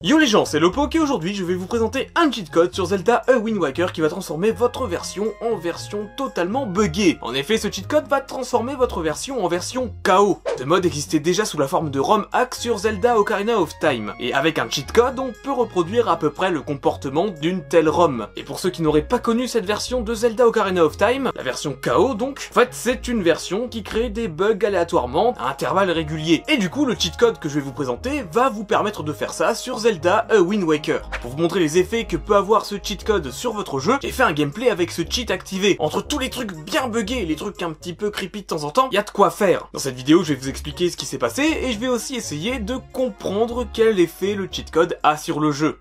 Yo les gens, c'est Lopoke et aujourd'hui je vais vous présenter un cheat code sur Zelda A Wind Waker qui va transformer votre version en version totalement buggée. En effet, ce cheat code va transformer votre version en version KO. Ce mode existait déjà sous la forme de ROM hack sur Zelda Ocarina of Time. Et avec un cheat code, on peut reproduire à peu près le comportement d'une telle ROM. Et pour ceux qui n'auraient pas connu cette version de Zelda Ocarina of Time, la version KO donc, en fait c'est une version qui crée des bugs aléatoirement à intervalles réguliers. Et du coup, le cheat code que je vais vous présenter va vous permettre de faire ça sur Zelda A Wind Waker. Pour vous montrer les effets que peut avoir ce cheat code sur votre jeu, j'ai fait un gameplay avec ce cheat activé. Entre tous les trucs bien buggés et les trucs un petit peu creepy de temps en temps, il y a de quoi faire. Dans cette vidéo, je vais vous expliquer ce qui s'est passé et je vais aussi essayer de comprendre quel effet le cheat code a sur le jeu.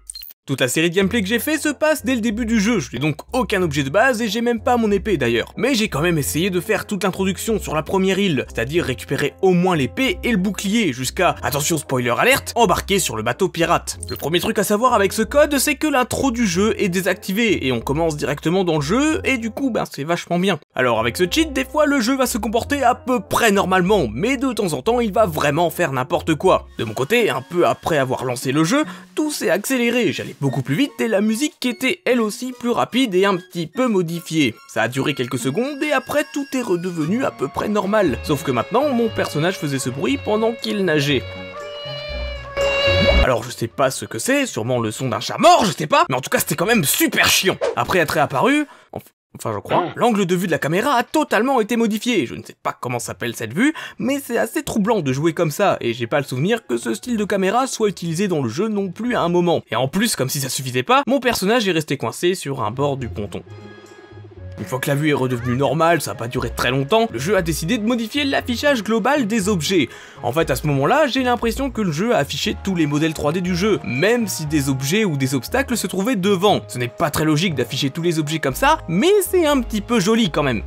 Toute la série de gameplay que j'ai fait se passe dès le début du jeu, je n'ai donc aucun objet de base et j'ai même pas mon épée d'ailleurs. Mais j'ai quand même essayé de faire toute l'introduction sur la première île, c'est-à-dire récupérer au moins l'épée et le bouclier jusqu'à, attention spoiler alerte, embarquer sur le bateau pirate. Le premier truc à savoir avec ce code, c'est que l'intro du jeu est désactivée et on commence directement dans le jeu et du coup c'est vachement bien. Alors avec ce cheat, des fois le jeu va se comporter à peu près normalement, mais de temps en temps il va vraiment faire n'importe quoi. De mon côté, un peu après avoir lancé le jeu, tout s'est accéléré, j'allais beaucoup plus vite et la musique était elle aussi plus rapide et un petit peu modifiée. Ça a duré quelques secondes et après tout est redevenu à peu près normal. Sauf que maintenant mon personnage faisait ce bruit pendant qu'il nageait. Alors je sais pas ce que c'est, sûrement le son d'un chat mort, je sais pas, mais en tout cas c'était quand même super chiant. Après être réapparu, enfin je crois, l'angle de vue de la caméra a totalement été modifié. Je ne sais pas comment s'appelle cette vue, mais c'est assez troublant de jouer comme ça, et j'ai pas le souvenir que ce style de caméra soit utilisé dans le jeu non plus à un moment. Et en plus, comme si ça suffisait pas, mon personnage est resté coincé sur un bord du ponton. Une fois que la vue est redevenue normale, ça n'a pas duré très longtemps, le jeu a décidé de modifier l'affichage global des objets. En fait, à ce moment-là, j'ai l'impression que le jeu a affiché tous les modèles 3D du jeu, même si des objets ou des obstacles se trouvaient devant. Ce n'est pas très logique d'afficher tous les objets comme ça, mais c'est un petit peu joli quand même.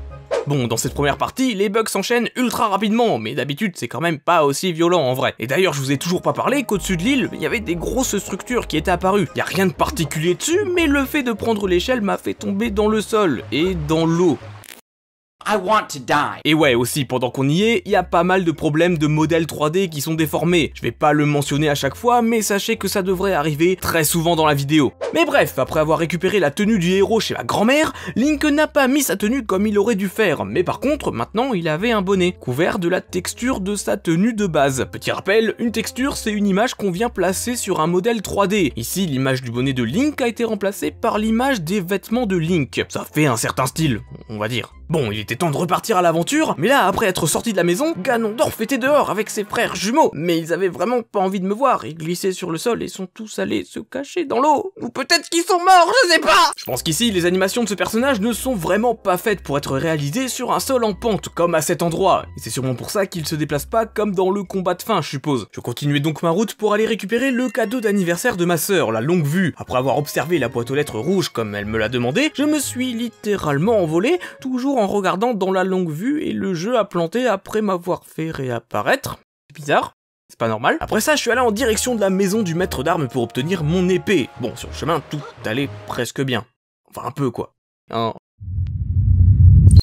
Bon, dans cette première partie, les bugs s'enchaînent ultra rapidement, mais d'habitude c'est quand même pas aussi violent en vrai. Et d'ailleurs, je vous ai toujours pas parlé qu'au-dessus de l'île, il y avait des grosses structures qui étaient apparues. Y a rien de particulier dessus, mais le fait de prendre l'échelle m'a fait tomber dans le sol, et dans l'eau. I want to die. Et ouais, aussi, pendant qu'on y est, il y a pas mal de problèmes de modèles 3D qui sont déformés. Je vais pas le mentionner à chaque fois, mais sachez que ça devrait arriver très souvent dans la vidéo. Mais bref, après avoir récupéré la tenue du héros chez ma grand-mère, Link n'a pas mis sa tenue comme il aurait dû faire, mais par contre, maintenant, il avait un bonnet, couvert de la texture de sa tenue de base. Petit rappel, une texture, c'est une image qu'on vient placer sur un modèle 3D. Ici, l'image du bonnet de Link a été remplacée par l'image des vêtements de Link. Ça fait un certain style, on va dire. Bon, il était temps de repartir à l'aventure, mais là, après être sorti de la maison, Ganondorf était dehors avec ses frères jumeaux, mais ils avaient vraiment pas envie de me voir, ils glissaient sur le sol et sont tous allés se cacher dans l'eau. Ou peut-être qu'ils sont morts, je sais pas. Je pense qu'ici, les animations de ce personnage ne sont vraiment pas faites pour être réalisées sur un sol en pente, comme à cet endroit, et c'est sûrement pour ça qu'il se déplace pas comme dans le combat de fin, je suppose. Je continuais donc ma route pour aller récupérer le cadeau d'anniversaire de ma sœur, la longue vue. Après avoir observé la boîte aux lettres rouge comme elle me l'a demandé, je me suis littéralement envolé, toujours en regardant dans la longue vue et le jeu a planté après m'avoir fait réapparaître. C'est bizarre, c'est pas normal. Après ça, je suis allé en direction de la maison du maître d'armes pour obtenir mon épée. Bon, sur le chemin, tout allait presque bien. Enfin, un peu quoi.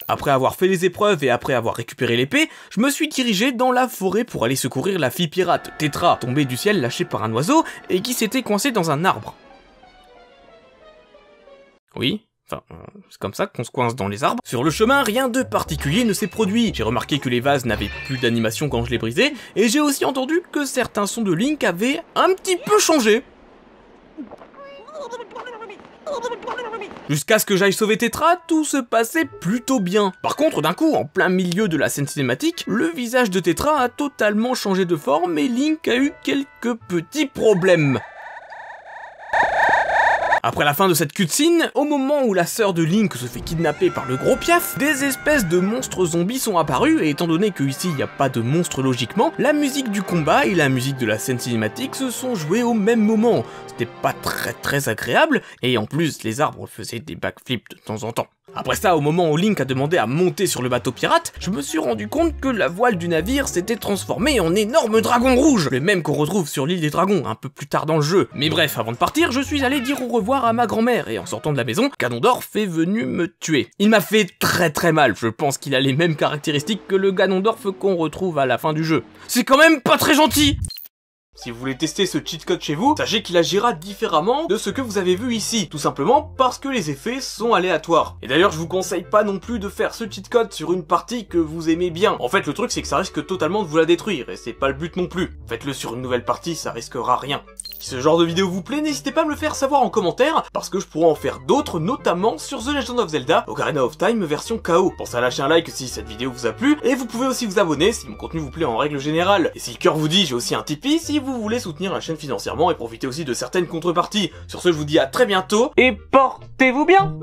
Après avoir fait les épreuves et après avoir récupéré l'épée, je me suis dirigé dans la forêt pour aller secourir la fille pirate, Tetra, tombée du ciel lâchée par un oiseau et qui s'était coincée dans un arbre. Oui. Enfin, c'est comme ça qu'on se coince dans les arbres. Sur le chemin, rien de particulier ne s'est produit. J'ai remarqué que les vases n'avaient plus d'animation quand je les brisais, et j'ai aussi entendu que certains sons de Link avaient un petit peu changé. Jusqu'à ce que j'aille sauver Tetra, tout se passait plutôt bien. Par contre, d'un coup, en plein milieu de la scène cinématique, le visage de Tetra a totalement changé de forme et Link a eu quelques petits problèmes. Après la fin de cette cutscene, au moment où la sœur de Link se fait kidnapper par le gros piaf, des espèces de monstres zombies sont apparus et étant donné qu'ici il n'y a pas de monstres logiquement, la musique du combat et la musique de la scène cinématique se sont jouées au même moment. C'était pas très agréable et en plus les arbres faisaient des backflips de temps en temps. Après ça, au moment où Link a demandé à monter sur le bateau pirate, je me suis rendu compte que la voile du navire s'était transformée en énorme dragon rouge, le même qu'on retrouve sur l'île des dragons, un peu plus tard dans le jeu. Mais bref, avant de partir, je suis allé dire au revoir à ma grand-mère, et en sortant de la maison, Ganondorf est venu me tuer. Il m'a fait très mal, je pense qu'il a les mêmes caractéristiques que le Ganondorf qu'on retrouve à la fin du jeu. C'est quand même pas très gentil! Si vous voulez tester ce cheat code chez vous, sachez qu'il agira différemment de ce que vous avez vu ici, tout simplement parce que les effets sont aléatoires. Et d'ailleurs je vous conseille pas non plus de faire ce cheat code sur une partie que vous aimez bien. En fait le truc c'est que ça risque totalement de vous la détruire, et c'est pas le but non plus. Faites-le sur une nouvelle partie, ça risquera rien. Si ce genre de vidéo vous plaît, n'hésitez pas à me le faire savoir en commentaire, parce que je pourrais en faire d'autres, notamment sur The Legend of Zelda Ocarina of Time version KO. Pensez à lâcher un like si cette vidéo vous a plu, et vous pouvez aussi vous abonner si mon contenu vous plaît en règle générale. Et si le cœur vous dit, j'ai aussi un Tipeee si vous voulez soutenir la chaîne financièrement et profiter aussi de certaines contreparties. Sur ce, je vous dis à très bientôt, et portez-vous bien!